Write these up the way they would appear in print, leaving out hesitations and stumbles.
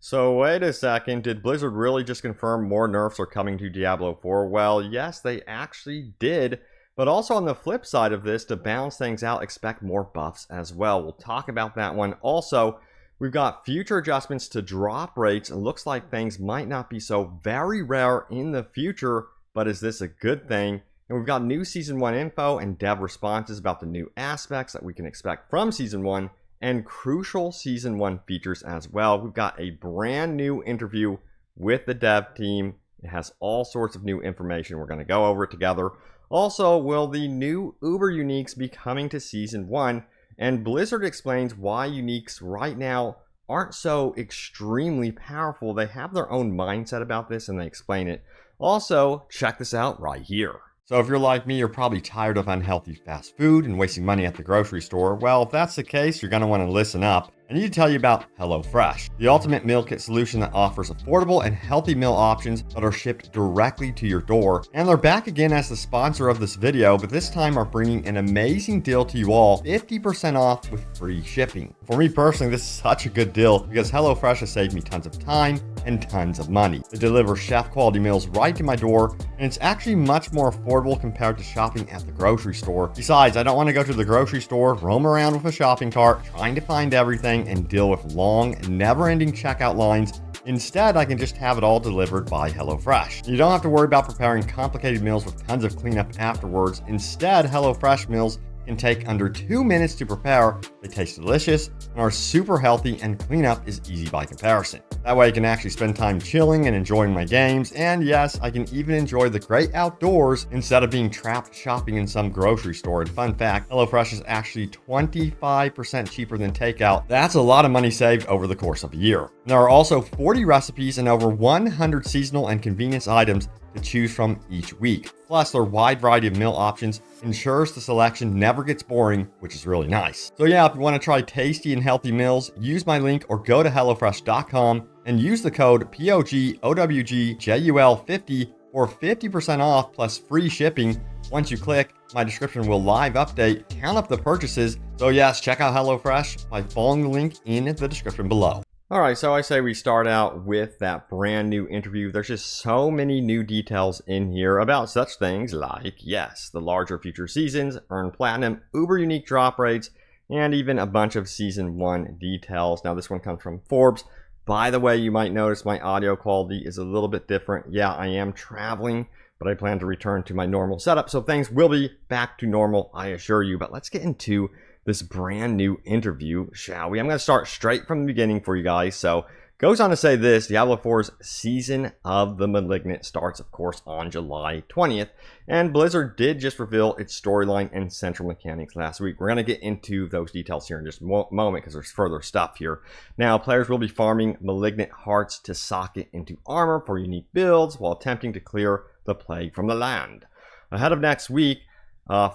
So wait a second, did Blizzard really just confirm more nerfs are coming to Diablo 4? Well, yes, they actually did. But also on the flip side of this, to balance things out, expect more buffs as well. We'll talk about that one. Also, we've got future adjustments to drop rates. It looks like things might not be so very rare in the future, but is this a good thing? And we've got new Season 1 info and dev responses about the new aspects that we can expect from Season 1 and crucial Season 1 features as well. We've got a brand new interview with the dev team. It has all sorts of new information. We're going to go over it together. Also, will the new Uber Uniques be coming to Season 1? And Blizzard explains why Uniques right now aren't so extremely powerful. They have their own mindset about this and they explain it. Also, check this out right here. So if you're like me, you're probably tired of unhealthy fast food and wasting money at the grocery store. Well, if that's the case, you're going to want to listen up. I need to tell you about HelloFresh, the ultimate meal kit solution that offers affordable and healthy meal options that are shipped directly to your door. And they're back again as the sponsor of this video, but this time are bringing an amazing deal to you all, 50% off with free shipping. For me personally, this is such a good deal because HelloFresh has saved me tons of time and tons of money. They deliver chef quality meals right to my door, and it's actually much more affordable compared to shopping at the grocery store. Besides, I don't want to go to the grocery store, roam around with a shopping cart, trying to find everything and deal with long, never-ending checkout lines. Instead, I can just have it all delivered by HelloFresh. You don't have to worry about preparing complicated meals with tons of cleanup afterwards. Instead, HelloFresh meals can take under 2 minutes to prepare. They taste delicious and are super healthy, and cleanup is easy by comparison. That way I can actually spend time chilling and enjoying my games, and yes, I can even enjoy the great outdoors instead of being trapped shopping in some grocery store. And fun fact, HelloFresh is actually 25% cheaper than takeout. That's a lot of money saved over the course of a year. There are also 40 recipes and over 100 seasonal and convenience items to choose from each week. Plus, their wide variety of meal options ensures the selection never gets boring, which is really nice. So yeah, if you want to try tasty and healthy meals, use my link or go to HelloFresh.com and use the code POGOWGJUL50 for 50% off plus free shipping. Once you click, my description will live update, count up the purchases. So yes, check out HelloFresh by following the link in the description below. All right, so I say we start out with that brand new interview. There's just so many new details in here about such things like, yes, the larger future seasons, earn platinum, Uber unique drop rates, and even a bunch of Season 1 details. Now, this one comes from Forbes. By the way, you might notice my audio quality is a little bit different. Yeah, I am traveling, but I plan to return to my normal setup, so things will be back to normal, I assure you. But let's get into this brand new interview, shall we? I'm going to start straight from the beginning for you guys. So, goes on to say this: Diablo 4's Season of the Malignant starts, of course, on July 20th. And Blizzard did just reveal its storyline and central mechanics last week. We're going to get into those details here in just a moment because there's further stuff here. Now, players will be farming Malignant Hearts to socket into armor for unique builds while attempting to clear the plague from the land. Ahead of next week,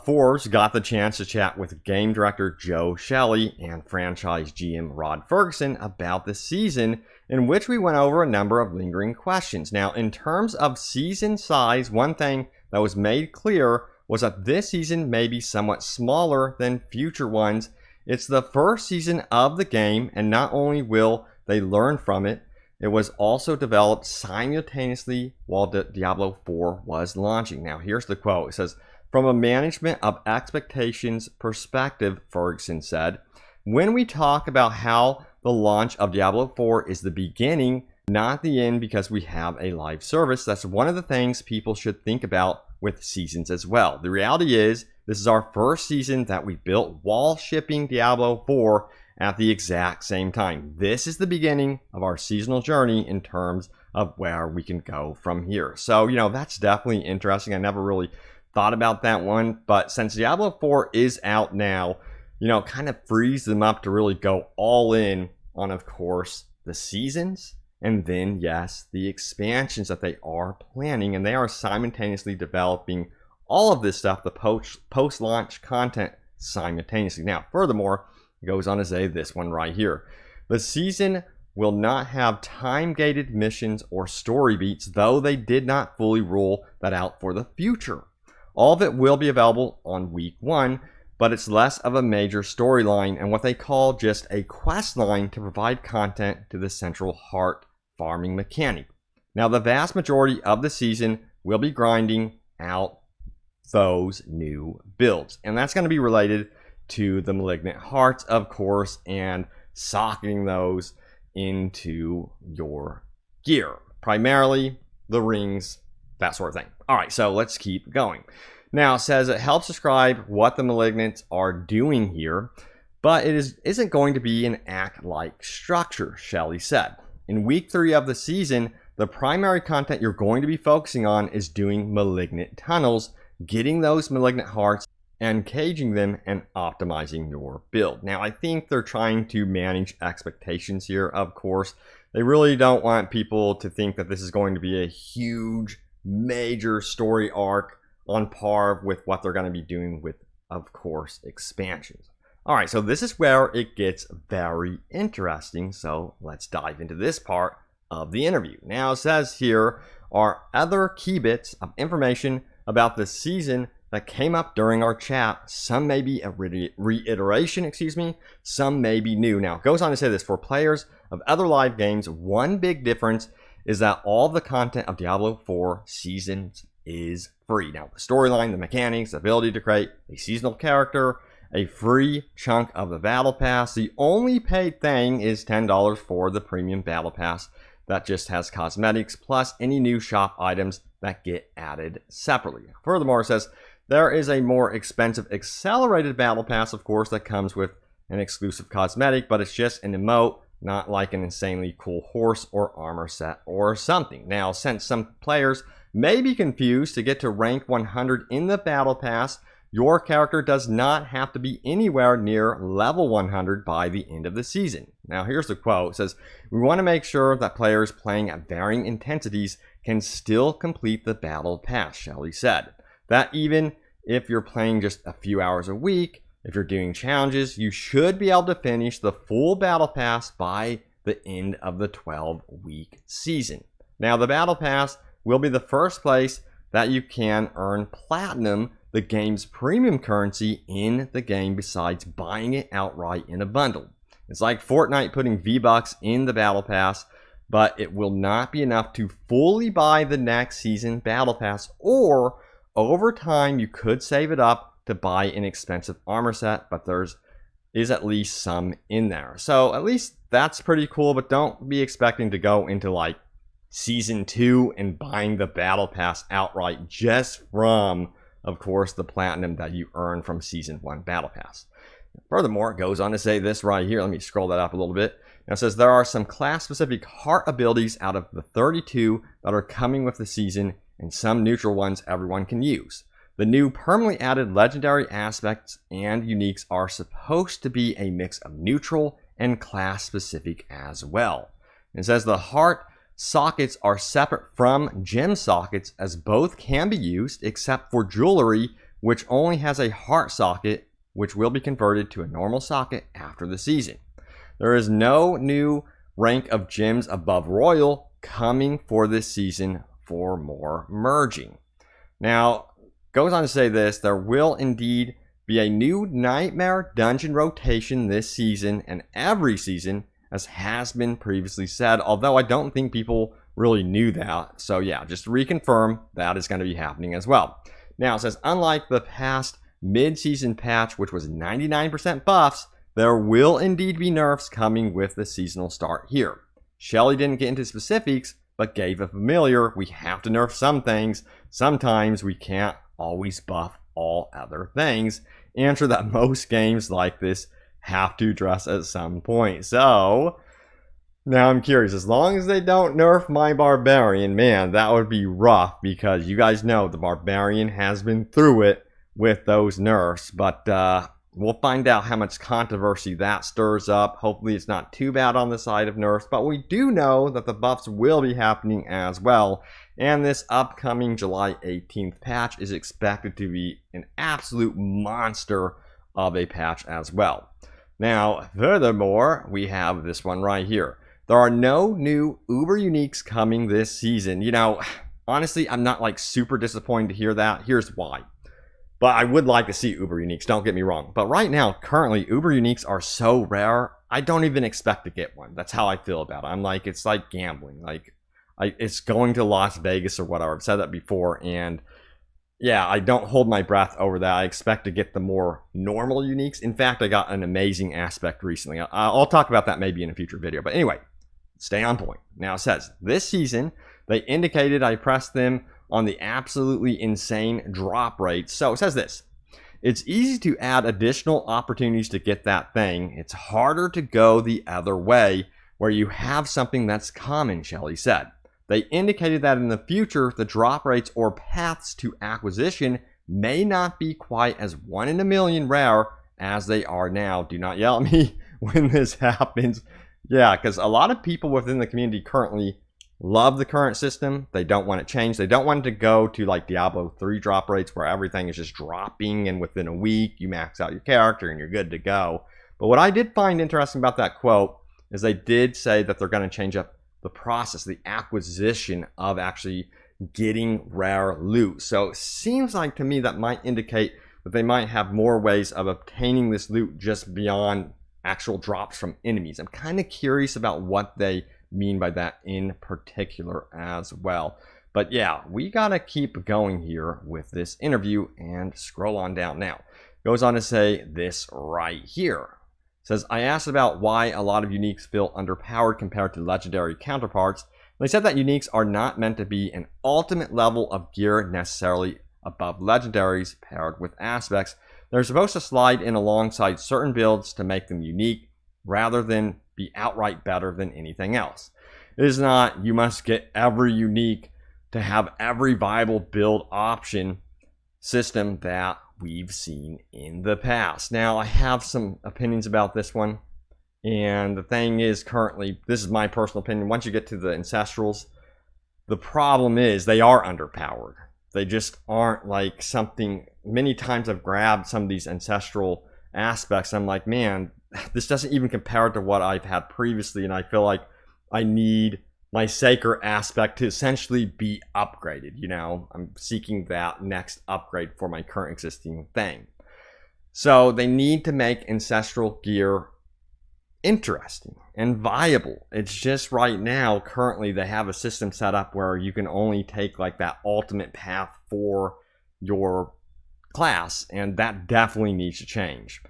Forbes got the chance to chat with game director Joe Shelley and franchise GM Rod Ferguson about the season, in which we went over a number of lingering questions. Now, in terms of season size, one thing that was made clear was that this season may be somewhat smaller than future ones. It's the first season of the game, and not only will they learn from it, it was also developed simultaneously while Diablo 4 was launching. Now, here's the quote. It says, "From a management of expectations perspective," Ferguson said, "when we talk about how the launch of Diablo 4 is the beginning, not the end, because we have a live service, that's one of the things people should think about with seasons as well. The reality is, this is our first season that we built while shipping Diablo 4 at the exact same time. This is the beginning of our seasonal journey in terms of where we can go from here." So, that's definitely interesting. I never really thought about that one, but since Diablo 4 is out now, kind of frees them up to really go all in on, of course, the seasons, and then, yes, the expansions that they are planning, and they are simultaneously developing all of this stuff, the post-launch content simultaneously. Now, furthermore, it goes on to say this one right here: "The season will not have time-gated missions or story beats, though they did not fully rule that out for the future. All of it will be available on week 1, but it's less of a major storyline and what they call just a quest line to provide content to the central heart farming mechanic. Now, the vast majority of the season will be grinding out those new builds, and that's going to be related to the Malignant Hearts, of course, and socketing those into your gear, primarily the rings, that sort of thing. All right, so let's keep going. Now, it says it helps describe what the Malignants are doing here, but it isn't going to be an act-like structure, Shelley said. In week 3 of the season, the primary content you're going to be focusing on is doing Malignant Tunnels, getting those Malignant Hearts, and caging them and optimizing your build. Now, I think they're trying to manage expectations here, of course. They really don't want people to think that this is going to be a huge, major story arc on par with what they're going to be doing with, of course, expansions. All right, so this is where it gets very interesting. So let's dive into this part of the interview. Now, it says here are other key bits of information about the season that came up during our chat. Some may be a reiteration, some may be new. Now, it goes on to say this: for players of other live games, one big difference is that all the content of Diablo 4 seasons is free. Now, the storyline, the mechanics, the ability to create a seasonal character, a free chunk of the battle pass. The only paid thing is $10 for the premium battle pass that just has cosmetics plus any new shop items that get added separately. Furthermore, it says there is a more expensive accelerated battle pass, of course, that comes with an exclusive cosmetic, but it's just an emote, not like an insanely cool horse or armor set or something. Now, since some players may be confused, to get to rank 100 in the battle pass, your character does not have to be anywhere near level 100 by the end of the season. Now, here's the quote. It says, "We want to make sure that players playing at varying intensities can still complete the battle pass," Shelley said. That even if you're playing just a few hours a week, if you're doing challenges, you should be able to finish the full battle pass by the end of the 12-week season. Now, the battle pass will be the first place that you can earn platinum, the game's premium currency in the game, besides buying it outright in a bundle. It's like Fortnite putting V-Bucks in the battle pass, but it will not be enough to fully buy the next season battle pass, or over time you could save it up to buy an expensive armor set, but is at least some in there. So at least that's pretty cool, but don't be expecting to go into like season 2 and buying the battle pass outright just from, of course, the platinum that you earn from season 1 battle pass. Furthermore, it goes on to say this right here. Let me scroll that up a little bit. Now, it says there are some class-specific heart abilities out of the 32 that are coming with the season, and some neutral ones everyone can use. The new permanently added legendary aspects and uniques are supposed to be a mix of neutral and class-specific as well. It says the heart sockets are separate from gem sockets, as both can be used except for jewelry, which only has a heart socket, which will be converted to a normal socket after the season. There is no new rank of gems above royal coming for this season for more merging. Now, goes on to say this: there will indeed be a new nightmare dungeon rotation this season and every season, as has been previously said, although I don't think people really knew that. So yeah, just to reconfirm, that is going to be happening as well. Now, it says unlike the past mid-season patch, which was 99% buffs, there will indeed be nerfs coming with the seasonal start here. Shelley didn't get into specifics, but gave a familiar: we have to nerf some things. Sometimes we can't always buff all other things. Answer that most games like this have to address at some point. So now I'm curious, as long as they don't nerf my barbarian, man, that would be rough, because you guys know the barbarian has been through it with those nerfs. But we'll find out how much controversy that stirs up. Hopefully it's not too bad on the side of nerfs, but we do know that the buffs will be happening as well. And this upcoming July 18th patch is expected to be an absolute monster of a patch as well. Now, furthermore, we have this one right here. There are no new Uber Uniques coming this season. You know, honestly, I'm not like super disappointed to hear that. Here's why. But I would like to see Uber Uniques, don't get me wrong. But right now, currently, Uber Uniques are so rare, I don't even expect to get one. That's how I feel about it. I'm like, it's like gambling. Like, it's going to Las Vegas or whatever. I've said that before, and yeah, I don't hold my breath over that. I expect to get the more normal uniques. In fact, I got an amazing aspect recently. I'll talk about that maybe in a future video. But anyway, stay on point. Now it says, this season, they indicated I pressed them on the absolutely insane drop rate. So it says this. It's easy to add additional opportunities to get that thing. It's harder to go the other way where you have something that's common, Shelley said. They indicated that in the future, the drop rates or paths to acquisition may not be quite as 1 in a million rare as they are now. Do not yell at me when this happens. Yeah, because a lot of people within the community currently love the current system. They don't want it changed. They don't want it to go to like Diablo 3 drop rates where everything is just dropping and within a week you max out your character and you're good to go. But what I did find interesting about that quote is they did say that they're going to change up the process, the acquisition of actually getting rare loot. So it seems like to me that might indicate that they might have more ways of obtaining this loot just beyond actual drops from enemies. I'm kind of curious about what they mean by that in particular as well. But yeah, we gotta keep going here with this interview and scroll on down now. Goes on to say this right here. Says, I asked about why a lot of uniques feel underpowered compared to legendary counterparts. They said that uniques are not meant to be an ultimate level of gear necessarily above legendaries paired with aspects. They're supposed to slide in alongside certain builds to make them unique rather than be outright better than anything else. It is not, you must get every unique to have every viable build option system that we've seen in the past. Now, I have some opinions about this one, and the thing is, currently, this is my personal opinion, once you get to the Ancestrals, the problem is they are underpowered. They just aren't like something, many times I've grabbed some of these Ancestral aspects, I'm like, man, this doesn't even compare to what I've had previously, and I feel like I need my Sacred aspect to essentially be upgraded. You know, I'm seeking that next upgrade for my current existing thing. So they need to make ancestral gear interesting and viable. It's just right now, currently, they have a system set up where you can only take like that ultimate path for your class, and that definitely needs to change.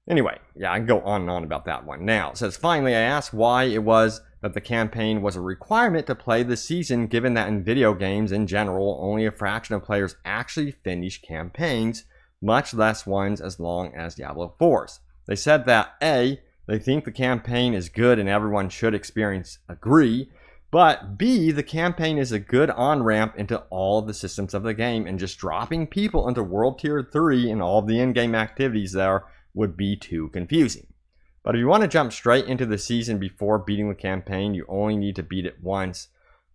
Anyway, yeah, I can go on and on about that one. Now, it says, finally, I asked why it was that the campaign was a requirement to play the season, given that in video games in general, only a fraction of players actually finish campaigns, much less ones as long as Diablo 4's. They said that A, they think the campaign is good and everyone should agree, but B, the campaign is a good on-ramp into all of the systems of the game, and just dropping people into World Tier 3 and all of the in-game activities there would be too confusing. But if you want to jump straight into the season before beating the campaign, you only need to beat it once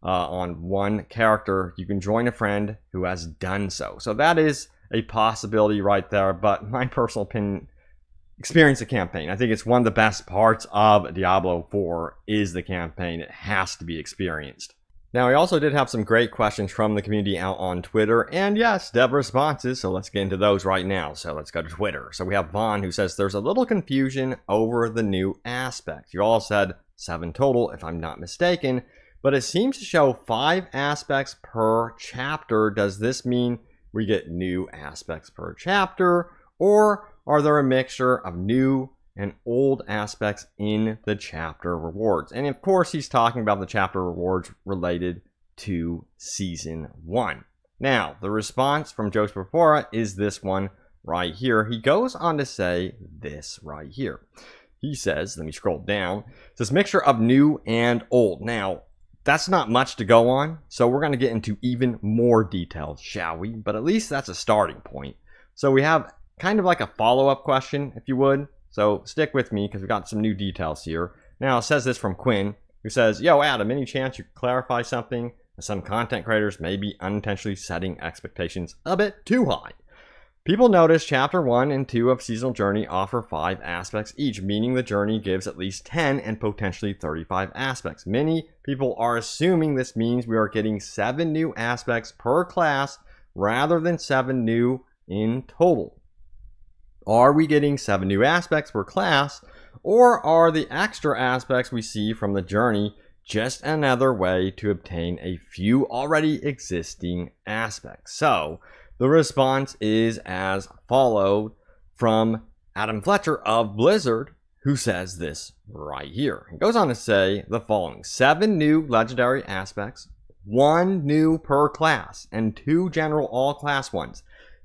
on one character. You can join a friend who has done so. So that is a possibility right there. But my personal opinion, experience the campaign. I think it's one of the best parts of Diablo 4 is the campaign. It has to be experienced. Now, we also did have some great questions from the community out on Twitter, and yes, dev responses, so let's get into those right now. So let's go to Twitter. So we have Vaughn, who says, there's a little confusion over the new aspects. You all said 7 total, if I'm not mistaken, but it seems to show 5 aspects per chapter. Does this mean we get new aspects per chapter, or are there a mixture of new and old aspects in the chapter rewards? And of course, he's talking about the chapter rewards related to Season 1. Now, the response from Joseph Perfora is this one right here. He goes on to say this right here. He says, let me scroll down, it says mixture of new and old. Now, that's not much to go on, so we're going to get into even more details, shall we? But at least that's a starting point. So we have kind of like a follow-up question, if you would. So stick with me because we've got some new details here. Now, it says this from Quinn, who says, yo, Adam, any chance you could clarify something? Some content creators may be unintentionally setting expectations a bit too high. People notice Chapter 1 and 2 of Seasonal Journey offer 5 aspects each, meaning the journey gives at least 10 and potentially 35 aspects. Many people are assuming this means we are getting 7 new aspects per class rather than 7 new in total. Are we getting 7 new aspects per class, or are the extra aspects we see from the journey just another way to obtain a few already existing aspects? So the response is as followed from Adam Fletcher of Blizzard, who says this right here. He goes on to say the following: 7 new legendary aspects, 1 new per class, and 2 general all-class ones.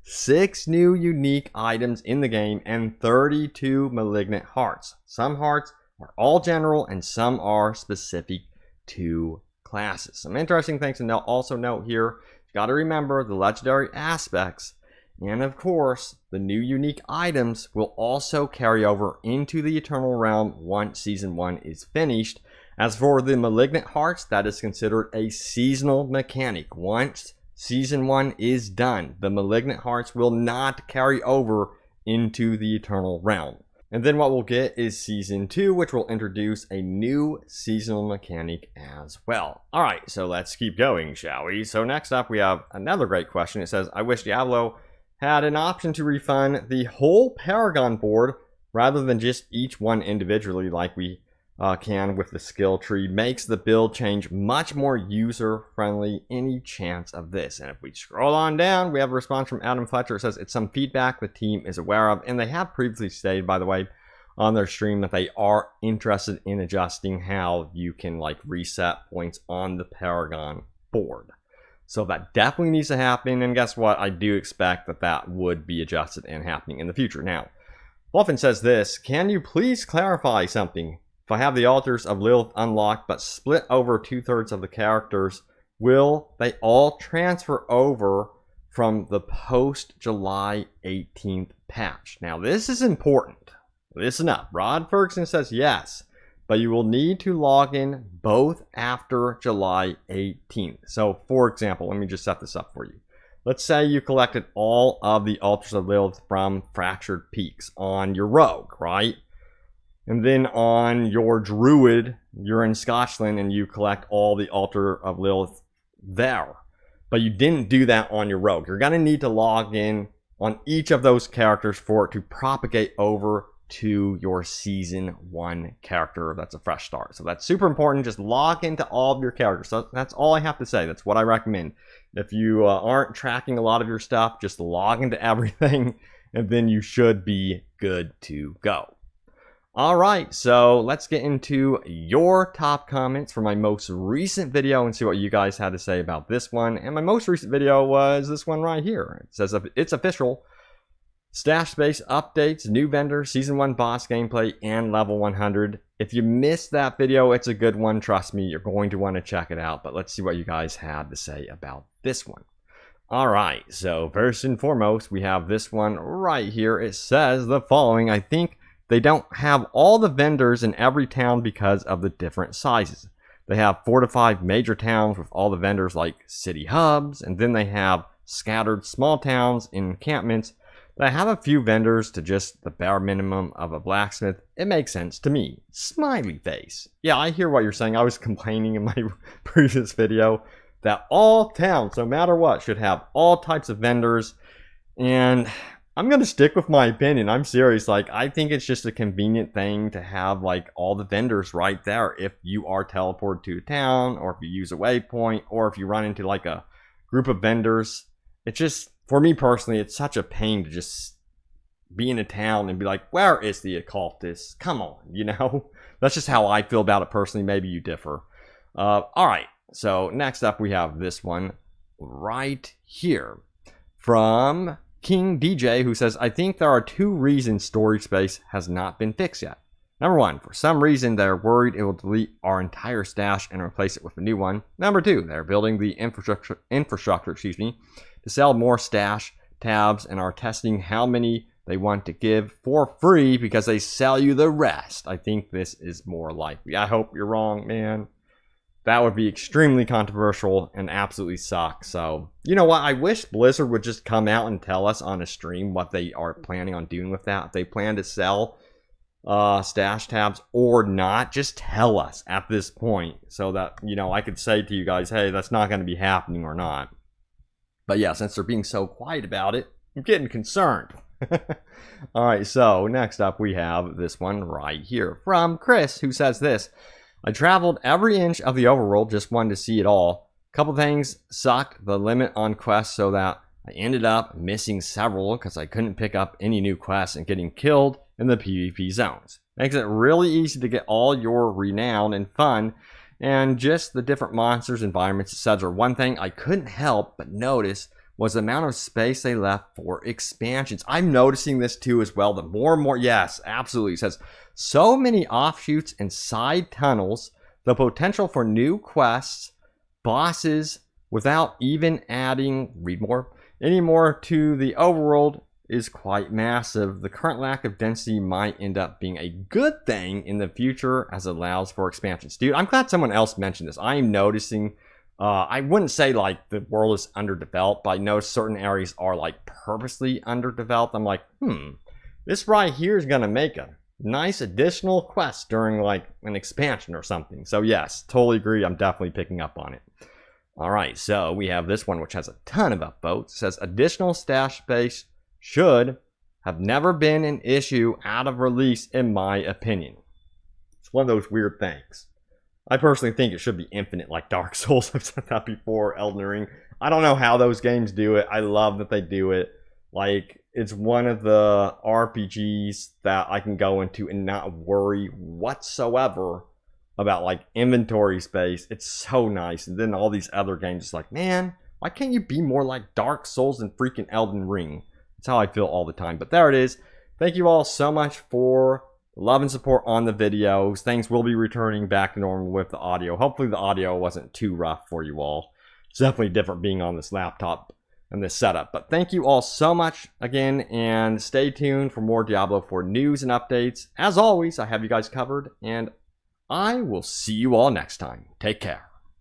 6 new unique items in the game, and 32 malignant hearts. Some hearts are all general, and some are specific to classes. Some interesting things to also note here. You got to remember the legendary aspects, and of course, the new unique items will also carry over into the Eternal Realm once Season 1 is finished. As for the malignant hearts, that is considered a seasonal mechanic. Once Season 1 is done, the malignant hearts will not carry over into the Eternal Realm. And then what we'll get is Season 2, which will introduce a new seasonal mechanic as well. Alright, so let's keep going, shall we? So next up, we have another great question. It says, I wish Diablo had an option to refund the whole Paragon board rather than just each one individually like we can with the skill tree. Makes the build change much more user-friendly. Any chance of this? And if we scroll on down, we have a response from Adam Fletcher. It says it's some feedback the team is aware of, and they have previously stated, by the way, on their stream that they are interested in adjusting how you can like reset points on the Paragon board. So that definitely needs to happen, and guess what? I do expect that that would be adjusted and happening in the future. Now, Wolfen says this: can you please clarify something? If I have the Altars of Lilith unlocked but split over 2/3 of the characters, will they all transfer over from the post-July 18th patch? Now, this is important. Listen up. Rod Ferguson says yes, but you will need to log in both after July 18th. So, for example, let me just set this up for you. Let's say you collected all of the Altars of Lilith from Fractured Peaks on your Rogue, right? And then on your Druid, you're in Scotland and you collect all the Altar of Lilith there. But you didn't do that on your Rogue. You're going to need to log in on each of those characters for it to propagate over to your Season 1 character. That's a fresh start. So that's super important. Just log into all of your characters. So that's all I have to say. That's what I recommend. If you aren't tracking a lot of your stuff, just log into everything and then you should be good to go. Alright, so let's get into your top comments for my most recent video and see what you guys had to say about this one. And my most recent video was this one right here. It says it's official. Stash space updates, new vendors, Season 1 boss gameplay, and level 100. If you missed that video, it's a good one. Trust me, you're going to want to check it out. But let's see what you guys had to say about this one. Alright, so first and foremost, we have this one right here. It says the following: I think they don't have all the vendors in every town because of the different sizes. They have 4 to 5 major towns with all the vendors like city hubs, and then they have scattered small towns and encampments that have a few vendors to just the bare minimum of a blacksmith. It makes sense to me. Smiley face. Yeah, I hear what you're saying. I was complaining in my previous video that all towns, no matter what, should have all types of vendors, and I'm going to stick with my opinion. I'm serious. Like, I think it's just a convenient thing to have, like, all the vendors right there if you are teleported to a town, or if you use a waypoint, or if you run into, like, a group of vendors. It's just, for me personally, it's such a pain to just be in a town and be like, where is the occultist? Come on, you know? That's just how I feel about it personally. Maybe you differ. Alright, so next up we have this one right here from King DJ, who says, I think there are 2 reasons storage space has not been fixed yet. Number 1, for some reason they're worried it will delete our entire stash and replace it with a new one. Number 2, they're building the infrastructure, to sell more stash tabs and are testing how many they want to give for free because they sell you the rest. I think this is more likely. I hope you're wrong, man. That would be extremely controversial and absolutely suck. So, you know what? I wish Blizzard would just come out and tell us on a stream what they are planning on doing with that. If they plan to sell stash tabs or not, just tell us at this point so that, you know, I could say to you guys, hey, that's not going to be happening or not. But yeah, since they're being so quiet about it, I'm getting concerned. All right, so next up we have this one right here from Chris, who says this. I traveled every inch of the overworld, just wanted to see it all. Couple things sucked the limit on quests so that I ended up missing several because I couldn't pick up any new quests and getting killed in the PvP zones. Makes it really easy to get all your renown and fun and just the different monsters, environments, etc. One thing I couldn't help but notice was the amount of space they left for expansions. I'm noticing this too as well. The more and more, yes, absolutely. It says so many offshoots and side tunnels, the potential for new quests, bosses, without even adding, read more, any more to the overworld is quite massive. The current lack of density might end up being a good thing in the future as it allows for expansions. Dude, I'm glad someone else mentioned this. I am noticing, I wouldn't say like the world is underdeveloped, but I know certain areas are like purposely underdeveloped. I'm like, this right here is going to make a nice additional quest during like an expansion or something. So yes, totally agree. I'm definitely picking up on it. All right, so we have this one, which has a ton of upvotes. It says additional stash space should have never been an issue out of release, in my opinion. It's one of those weird things. I personally think it should be infinite, like Dark Souls. I've said that before, Elden Ring. I don't know how those games do it. I love that they do it. Like, it's one of the RPGs that I can go into and not worry whatsoever about like inventory space. It's so nice. And then all these other games, it's like, man, why can't you be more like Dark Souls and freaking Elden Ring? That's how I feel all the time. But there it is. Thank you all so much for love and support on the videos. Things will be returning back to normal with the audio. Hopefully the audio wasn't too rough for you all. It's definitely different being on this laptop and this setup. But thank you all so much again, and stay tuned for more Diablo 4 news and updates. As always, I have you guys covered, and I will see you all next time. Take care.